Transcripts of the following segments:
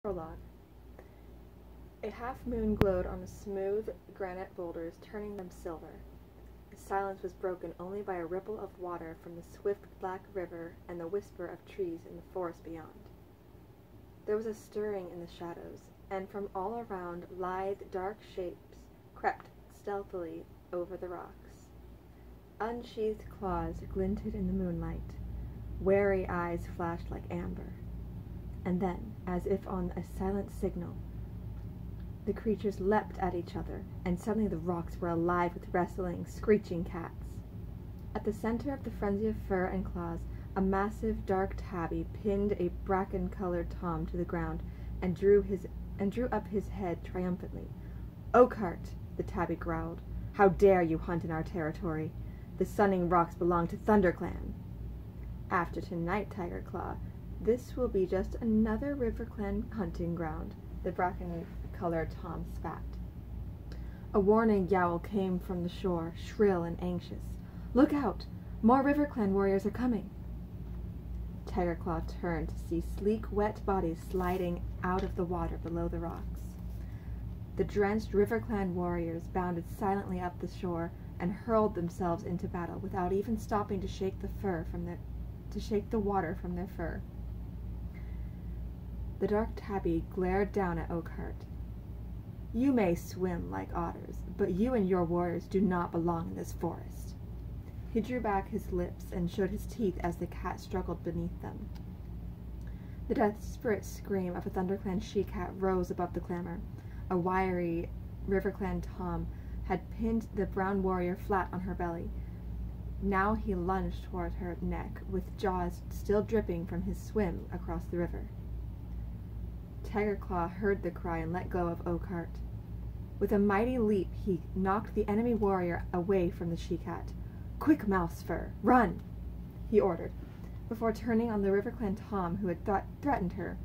Prologue. A half-moon glowed on the smooth granite boulders, turning them silver. The silence was broken only by a ripple of water from the swift black river and the whisper of trees in the forest beyond. There was a stirring in the shadows, and from all around lithe, dark shapes crept stealthily over the rocks. Unsheathed claws glinted in the moonlight. Wary eyes flashed like amber. And then, as if on a silent signal, the creatures leapt at each other, and suddenly the rocks were alive with wrestling, screeching cats. At the center of the frenzy of fur and claws, a massive dark tabby pinned a bracken-colored tom to the ground and drew up his head triumphantly. "Oakhart," the tabby growled, "how dare you hunt in our territory? The Sunning Rocks belong to ThunderClan." "After tonight, Tigerclaw, this will be just another RiverClan hunting ground," the bracken-colored tom spat. A warning yowl came from the shore, shrill and anxious. "Look out! More RiverClan warriors are coming!" Tigerclaw turned to see sleek, wet bodies sliding out of the water below the rocks. The drenched RiverClan warriors bounded silently up the shore and hurled themselves into battle without even stopping to shake the water from their fur. The dark tabby glared down at Oakhart. "You may swim like otters, but you and your warriors do not belong in this forest." He drew back his lips and showed his teeth as the cat struggled beneath them. The desperate scream of a ThunderClan she-cat rose above the clamor. A wiry RiverClan tom had pinned the brown warrior flat on her belly. Now he lunged toward her neck, with jaws still dripping from his swim across the river. Tigerclaw heard the cry and let go of Oakhart. With a mighty leap, he knocked the enemy warrior away from the she-cat. "Quick, Mousefur, run!" he ordered, before turning on the RiverClan tom who had threatened her.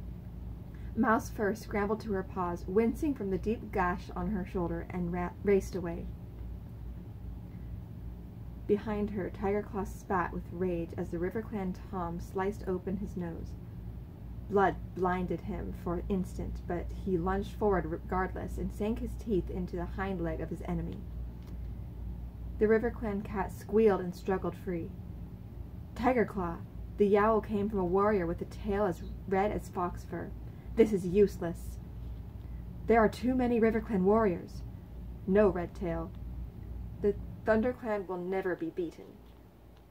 Mousefur scrambled to her paws, wincing from the deep gash on her shoulder, and raced away. Behind her, Tigerclaw spat with rage as the RiverClan tom sliced open his nose. Blood blinded him for an instant, but he lunged forward regardless and sank his teeth into the hind leg of his enemy. The RiverClan cat squealed and struggled free. "Tigerclaw!" The yowl came from a warrior with a tail as red as fox fur. "This is useless. There are too many RiverClan warriors." "No, Redtail. The ThunderClan will never be beaten."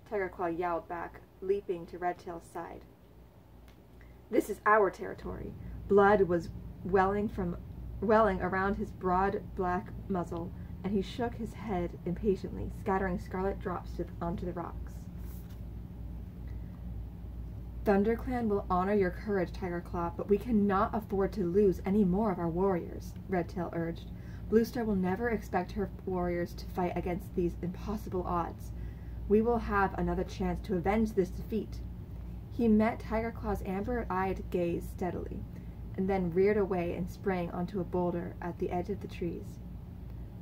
Tigerclaw yowled back, leaping to Redtail's side. "This is our territory." Blood was welling around his broad black muzzle, and he shook his head impatiently, scattering scarlet drops onto the rocks. "ThunderClan will honor your courage, Tigerclaw, but we cannot afford to lose any more of our warriors," Redtail urged. "Bluestar will never expect her warriors to fight against these impossible odds. We will have another chance to avenge this defeat." He met Tigerclaw's amber-eyed gaze steadily, and then reared away and sprang onto a boulder at the edge of the trees.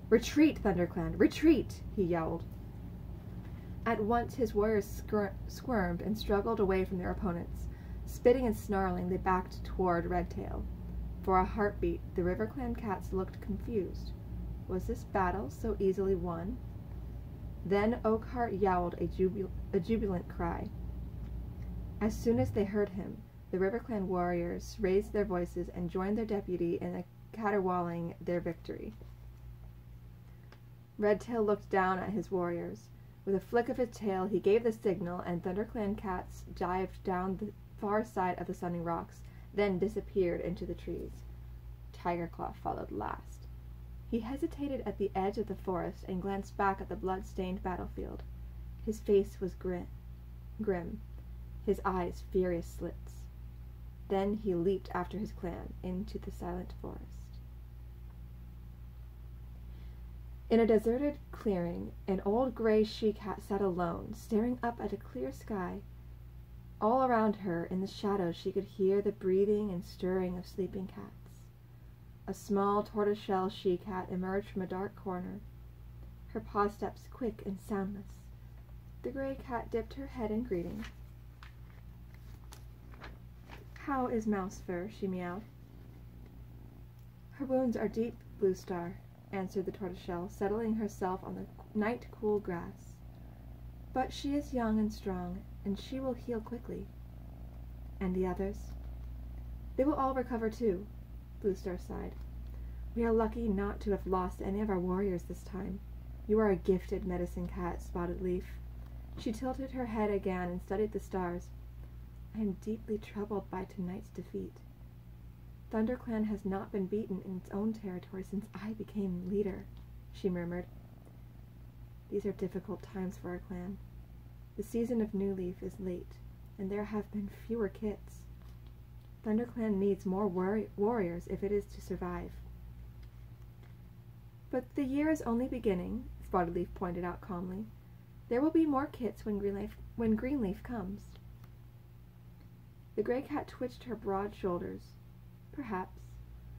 "Retreat, ThunderClan! Retreat!" he yelled. At once his warriors squirmed and struggled away from their opponents. Spitting and snarling, they backed toward Redtail. For a heartbeat, the RiverClan cats looked confused. Was this battle so easily won? Then Oakhart yowled a jubilant cry. As soon as they heard him, the RiverClan warriors raised their voices and joined their deputy in caterwauling their victory. Redtail looked down at his warriors. With a flick of his tail, he gave the signal, and ThunderClan cats dived down the far side of the Sunning Rocks, then disappeared into the trees. Tigerclaw followed last. He hesitated at the edge of the forest and glanced back at the blood-stained battlefield. His face was grim, his eyes furious slits. Then he leaped after his clan into the silent forest. In a deserted clearing, an old gray she-cat sat alone, staring up at a clear sky. All around her, in the shadows, she could hear the breathing and stirring of sleeping cats. A small tortoiseshell she-cat emerged from a dark corner, her paw steps quick and soundless. The gray cat dipped her head in greeting. "How is Mousefur?" she meowed. Her wounds are deep, Blue Star, answered the tortoiseshell, settling herself on the night-cool grass. But she is young and strong, and she will heal quickly. And the others? They will all recover too, Blue Star sighed. We are lucky not to have lost any of our warriors this time. You are a gifted medicine cat, Spotted Leaf. She tilted her head again and studied the stars. I am deeply troubled by tonight's defeat. ThunderClan has not been beaten in its own territory since I became leader, she murmured. These are difficult times for our clan. The season of New Leaf is late, and there have been fewer kits. ThunderClan needs more warriors if it is to survive. But the year is only beginning, Spotted Leaf pointed out calmly. There will be more kits when Greenleaf comes. The gray cat twitched her broad shoulders. Perhaps.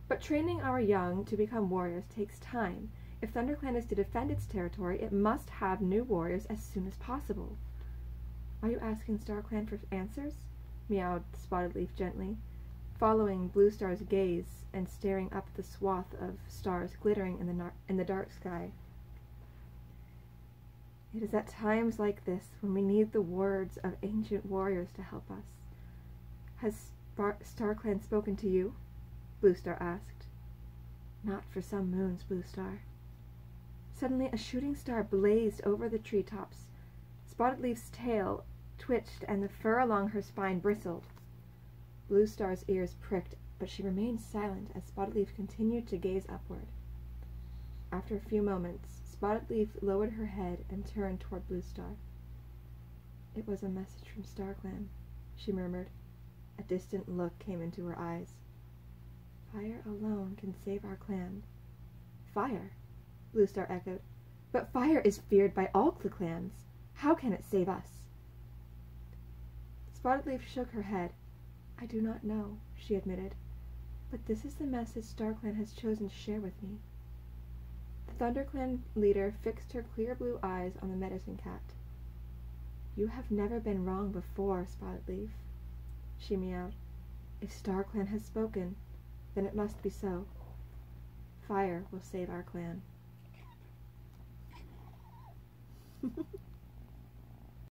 But training our young to become warriors takes time. If ThunderClan is to defend its territory, it must have new warriors as soon as possible. Are you asking StarClan for answers? Meowed Spotted Leaf gently, following Blue Star's gaze and staring up at the swath of stars glittering in the dark sky. It is at times like this when we need the words of ancient warriors to help us. Has StarClan spoken to you? Blue Star asked. Not for some moons, Blue Star. Suddenly a shooting star blazed over the treetops. Spotted Leaf's tail twitched and the fur along her spine bristled. Blue Star's ears pricked, but she remained silent as Spotted Leaf continued to gaze upward. After a few moments, Spotted Leaf lowered her head and turned toward Blue Star. It was a message from StarClan, she murmured. A distant look came into her eyes. Fire alone can save our clan. Fire? Blue Star echoed. But fire is feared by all the clans. How can it save us? Spotted Leaf shook her head. I do not know, she admitted. But this is the message StarClan has chosen to share with me. The ThunderClan leader fixed her clear blue eyes on the medicine cat. You have never been wrong before, Spotted Leaf, she meowed. If StarClan has spoken, then it must be so. Fire will save our clan.